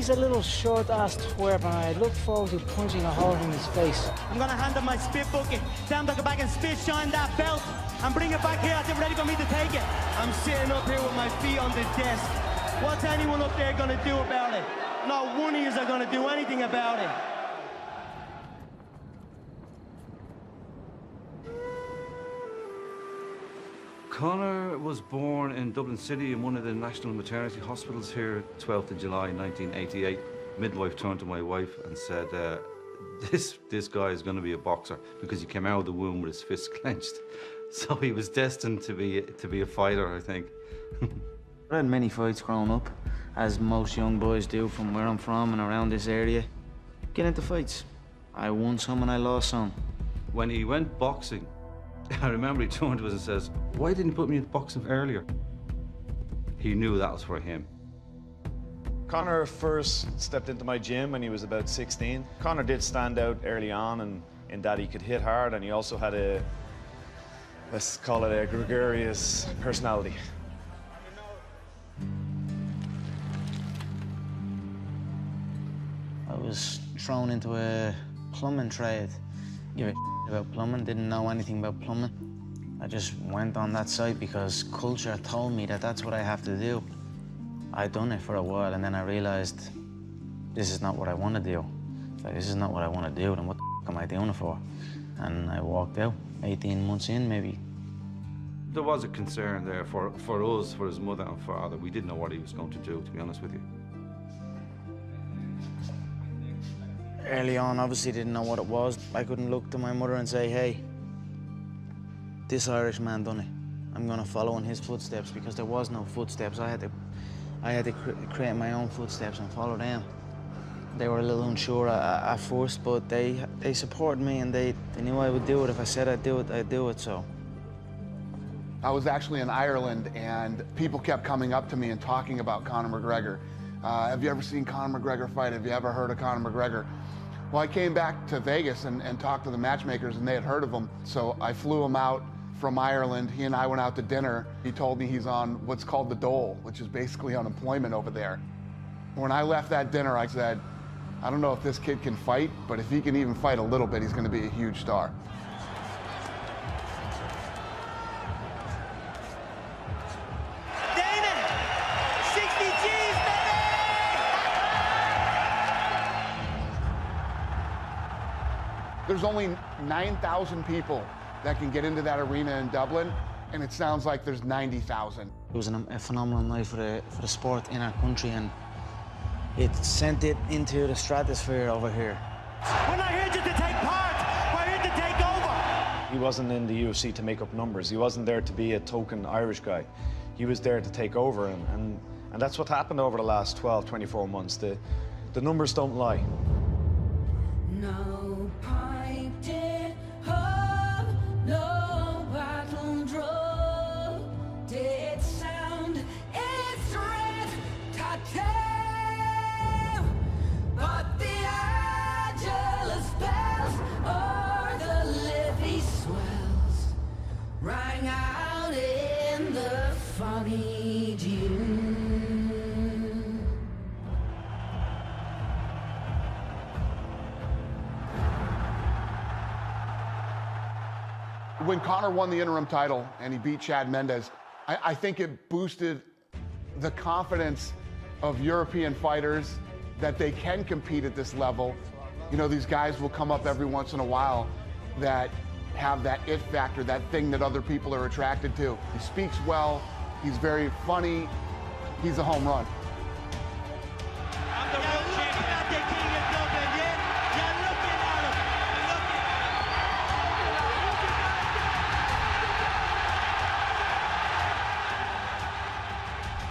He's a little short-assed twerp, and I look forward to punching a hole in his face. I'm gonna hand him my spit bucket. Tell him to go back and spit shine that belt and bring it back here as if ready for me to take it. I'm sitting up here with my feet on the desk. What's anyone up there gonna do about it? Not one of you are gonna do anything about it. Conor was born in Dublin City in one of the national maternity hospitals here, 12th of July 1988. Midwife turned to my wife and said, this guy is going to be a boxer, because he came out of the womb with his fists clenched. So he was destined to be a fighter, I think. I had many fights growing up, as most young boys do from where I'm from and around this area. Get into fights. I won some and I lost some. When he went boxing, I remember he turned to us and says, "Why didn't you put me in boxing earlier?" He knew that was for him. Conor first stepped into my gym when he was about 16. Conor did stand out early on in that he could hit hard, and he also had let's call it a gregarious personality. I was thrown into a plumbing trade. Give a about plumbing, didn't know anything about plumbing. I just went on that site because culture told me that that's what I have to do. I'd done it for a while, and then I realized this is not what I want to do. It's like, this is not what I want to do, then what the f am I doing it for? And I walked out, 18 months in, maybe. There was a concern there for us, for his mother and father. We didn't know what he was going to do, to be honest with you. Early on, obviously didn't know what it was. I couldn't look to my mother and say, hey, this Irish man done it. I'm gonna follow in his footsteps, because there was no footsteps. I had to create my own footsteps and follow them. They were a little unsure at first, but they supported me, and they knew I would do it. If I said I'd do it, I'd do it, so. I was actually in Ireland, and people kept coming up to me and talking about Conor McGregor. Have you ever seen Conor McGregor fight? Have you ever heard of Conor McGregor? Well, I came back to Vegas and talked to the matchmakers, and they had heard of him. So I flew him out from Ireland. He and I went out to dinner. He told me he's on what's called the dole, which is basically unemployment over there. When I left that dinner, I said, I don't know if this kid can fight, but if he can even fight a little bit, he's going to be a huge star. There's only 9,000 people that can get into that arena in Dublin, and it sounds like there's 90,000. It was a phenomenal night for the sport in our country, and it sent it into the stratosphere over here. We're not here just to take part, we're here to take over. He wasn't in the UFC to make up numbers. He wasn't there to be a token Irish guy. He was there to take over, and that's what happened over the last 12, 24 months. The numbers don't lie. No pipe did hug, no battle drum did sound its red tattoo, but the Angelus bells or the Livy swells rang out in the foggy dew. When Conor won the interim title and he beat Chad Mendes, I think it boosted the confidence of European fighters that they can compete at this level. You know, these guys will come up every once in a while that have that it factor, that thing that other people are attracted to. He speaks well, he's very funny, he's a home run. I'm the world champion at the King of Dublin, yeah? You're looking at him.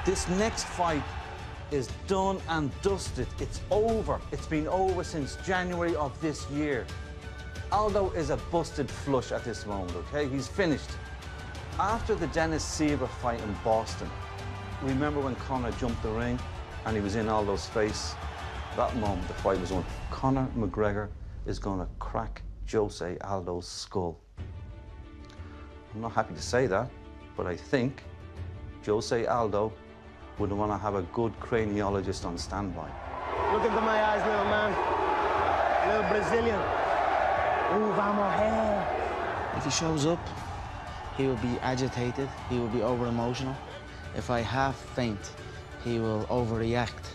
This next fight is done and dusted. It's over. It's been over since January of this year. Aldo is a busted flush at this moment, okay? He's finished. After the Dennis Siver fight in Boston, remember when Conor jumped the ring and he was in Aldo's face? That moment, the fight was on. Conor McGregor is going to crack Jose Aldo's skull. I'm not happy to say that, but I think Jose Aldo would want to have a good craniologist on standby. Look into my eyes, little man. Little Brazilian. Ooh, vamos, hey. If he shows up, he will be agitated, he will be over-emotional. If I half faint, he will overreact.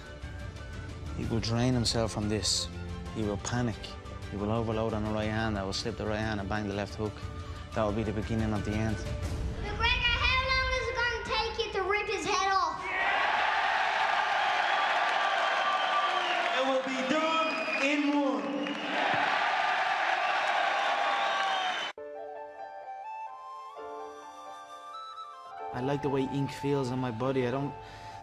He will drain himself from this. He will panic. He will overload on the right hand. I will slip the right hand and bang the left hook. That will be the beginning of the end. McGregor, how long is it going to take you to rip his head off? It will be done in one. I like the way ink feels on my body.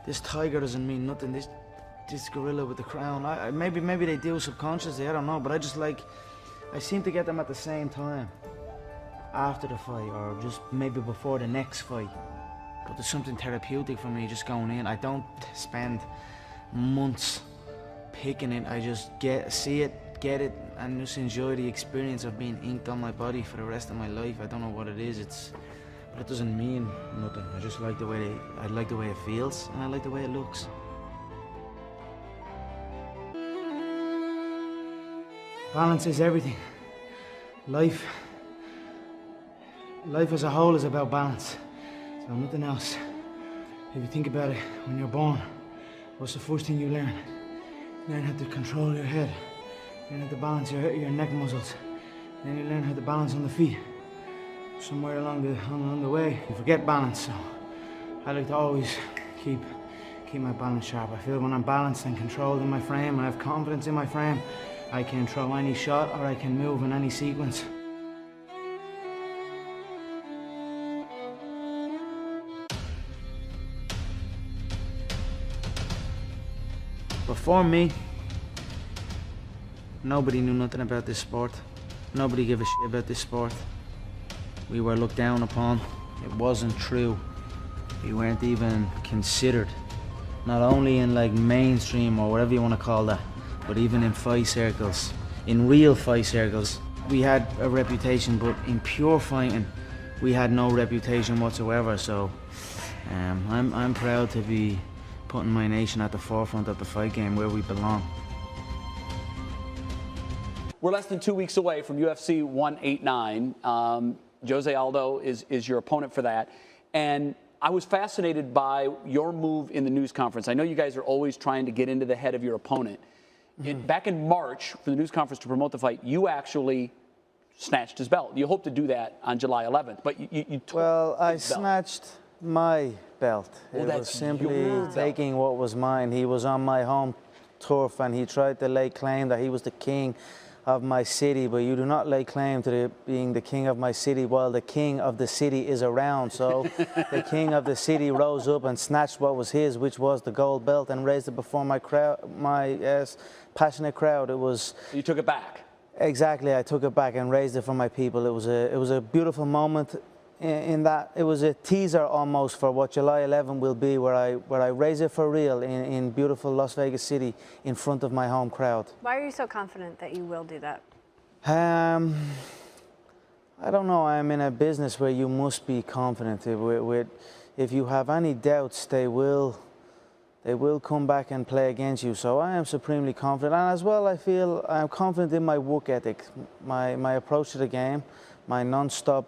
This tiger doesn't mean nothing. This gorilla with the crown. Maybe they do subconsciously, I don't know, but I seem to get them at the same time. After the fight, or just maybe before the next fight. But there's something therapeutic for me just going in. I don't spend months picking it. I just see it, get it, and just enjoy the experience of being inked on my body for the rest of my life. I don't know what it is. But it doesn't mean nothing. I just like the way I like the way it feels, and I like the way it looks. Balance is everything. Life as a whole is about balance. So nothing else. If you think about it, when you're born, what's the first thing you learn? You learn how to control your head. You learn how to balance your neck muscles. Then you learn how to balance on the feet. Somewhere along the way, you forget balance. So I like to always keep my balance sharp. I feel when I'm balanced and controlled in my frame, and I have confidence in my frame, I can throw any shot or I can move in any sequence. Before me, nobody knew nothing about this sport. Nobody gave a shit about this sport. We were looked down upon. It wasn't true. We weren't even considered. Not only in like mainstream or whatever you want to call that, but even in fight circles, in real fight circles. We had a reputation, but in pure fighting, we had no reputation whatsoever. So I'm proud to be putting my nation at the forefront of the fight game where we belong. We're less than 2 weeks away from UFC 189. Jose Aldo is your opponent for that. And I was fascinated by your move in the news conference. I know you guys are always trying to get into the head of your opponent. Back in March, for the news conference to promote the fight, you actually snatched his belt. You hope to do that on July 11th, but you took Well, I his belt. snatched my belt. Well, it that's was simply your belt. taking what was mine. He was on my home turf and he tried to lay claim that he was the king of my city, but you do not lay claim to being the king of my city while the king of the city is around. So the king of the city rose up and snatched what was his, which was the gold belt, and raised it before my crowd, my passionate crowd. It was. You took it back. Exactly, I took it back and raised it for my people. It was a beautiful moment. In that it was a teaser almost for what July 11 will be, where I raise it for real in beautiful Las Vegas City in front of my home crowd. Why are you so confident that you will do that? I don't know. I'm in a business where you must be confident. If you have any doubts, they will come back and play against you. So I am supremely confident, and as well I feel I'm confident in my work ethic, my approach to the game, my non-stop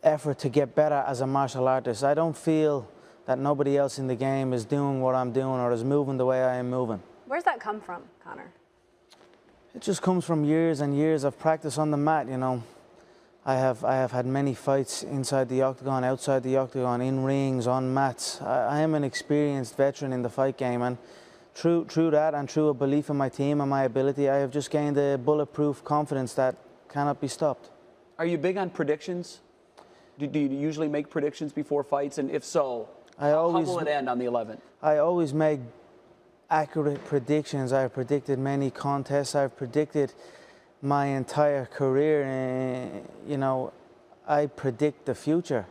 effort to get better as a martial artist. I don't feel that nobody else in the game is doing what I'm doing or is moving the way I am moving. Where's that come from, Conor? It just comes from years and years of practice on the mat, you know. I have had many fights inside the octagon, outside the octagon, in rings, on mats. I am an experienced veteran in the fight game, and through that and through a belief in my team and my ability, I have just gained a bulletproof confidence that cannot be stopped. Are you big on predictions? Do you usually make predictions before fights? And if so, how will it end on the 11th? I always make accurate predictions. I've predicted many contests. I've predicted my entire career. And, you know, I predict the future.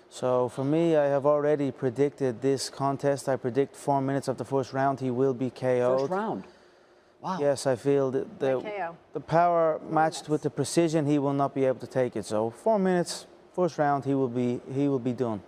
So for me, I have already predicted this contest. I predict 4 minutes of the first round, he will be KO'd. First round? Wow. Yes, I feel that the power matched with the precision, he will not be able to take it. So 4 minutes. First round, he will be done.